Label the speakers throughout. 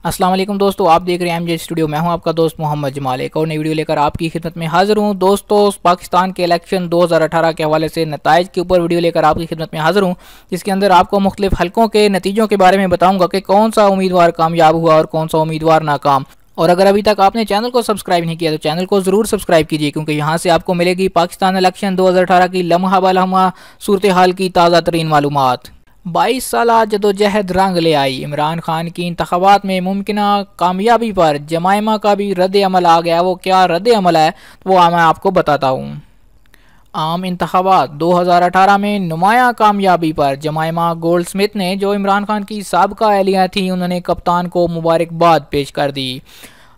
Speaker 1: अस्सलाम वालेकुम दोस्तों, आप देख रहे हैं एमजे स्टूडियो। मैं हूं आपका दोस्त मोहम्मद जमाल। एक और नई वीडियो लेकर आपकी खिदमत में हाजिर हूं। दोस्तों, पाकिस्तान के इलेक्शन 2018 के हवाले से नताइज के ऊपर वीडियो लेकर आपकी खिदमत में हाजिर हूं, जिसके अंदर आपको मुख्तलिफ हलकों के नतीजों के बारे में बताऊंगा कि कौन सा उम्मीदवार कामयाब हुआ और कौन सा उम्मीदवार नाकाम। और अगर अभी तक आपने चैनल को सब्सक्राइब नहीं किया तो चैनल को ज़रूर सब्सक्राइब कीजिए, क्योंकि यहाँ से आपको मिलेगी पाकिस्तान इलेक्शन 2018 की लम्हा बलम्हा सूरत हाल की ताज़ा तरीन मालूमात। 22 साल जदोजहद रंग ले आई। इमरान खान की इंतखाबात में मुमकिना कामयाबी पर जमायमा का भी रद्द अमल आ गया। वो क्या रद्द अमल है वो मैं आपको बताता हूँ। आम इंतखाबात 2018 में नुमाया कामयाबी पर जमायमा गोल्ड स्मिथ ने, जो इमरान खान की साबका एहलिया थी, उन्होंने कप्तान को मुबारकबाद पेश कर दी।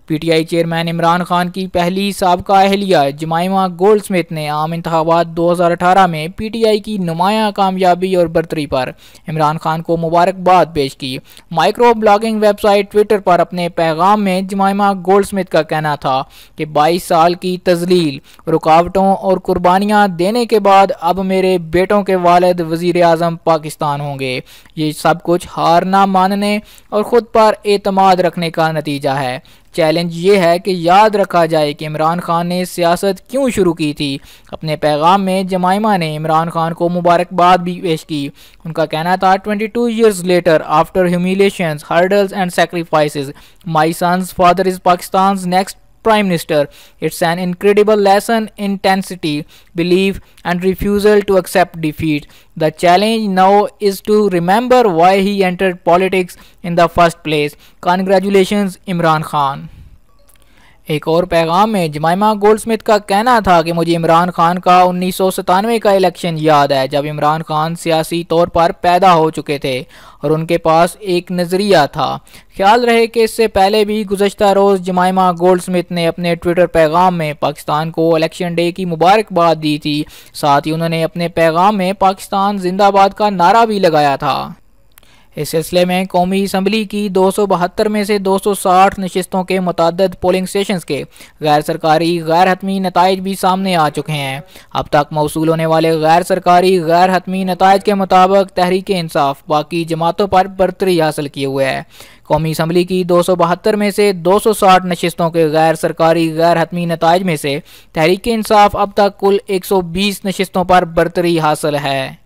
Speaker 1: पीटीआई चेयरमैन इमरान खान की पहली साबका अहलिया जमायमा गोल्ड स्मिथ ने आम इंतखाबात 2018 में पीटीआई की नुमाया कामयाबी और बरतरी पर इमरान खान को मुबारकबाद पेश की। माइक्रो ब्लॉगिंग वेबसाइट ट्विटर पर अपने पैगाम में जमायमा गोल्ड स्मिथ का कहना था कि 22 साल की तजलील, रुकावटों और कुर्बानियाँ देने के बाद अब मेरे बेटों के वालिद वज़ीर आज़म पाकिस्तान होंगे। ये सब कुछ हार ना मानने और ख़ुद पर एतमाद रखने का नतीजा है। चैलेंज ये है कि याद रखा जाए कि इमरान खान ने सियासत क्यों शुरू की थी। अपने पैगाम में जमायमा ने इमरान खान को मुबारकबाद भी पेश की। उनका कहना था, 22 years later, after humiliations, hurdles and sacrifices, my son's father is Pakistan's next Prime Minister. It's an incredible lesson in intensity, belief and refusal to accept defeat. The challenge now is to remember why he entered politics in the first place. Congratulations, Imran Khan. एक और पैगाम में जमायमा gold Smith का कहना था कि मुझे इमरान खान का 1997 का इलेक्शन याद है, जब इमरान खान सियासी तौर पर पैदा हो चुके थे और उनके पास एक नज़रिया था। ख्याल रहे कि इससे पहले भी गुज़श्ता रोज़ जमायमा गोल्ड स्मिथ ने अपने ट्विटर पैगाम में पाकिस्तान को इलेक्शन डे की मुबारकबाद दी थी। साथ ही उन्होंने अपने पैगाम में पाकिस्तान जिंदाबाद का नारा भी लगाया था। इस सिलसिले में कौमी असम्बली की 272 में से 260 नशिस्तों के मुतअद्दिद पोलिंग स्टेशंस के गैर सरकारी गैर हतमी नताइज भी सामने आ चुके हैं। अब तक मौसूल होने वाले गैर सरकारी गैर हतमी नताइज के मुताबिक तहरीक इंसाफ बाकी जमातों पर बरतरी हासिल किए हुए है। कौमी असम्बली की 272 में से 260 नशिस्तों के गैर सरकारी गैर हतमी नताइज में से तहरीक इंसाफ अब तक कुल 120 नशिस्तों पर बरतरी हासिल है।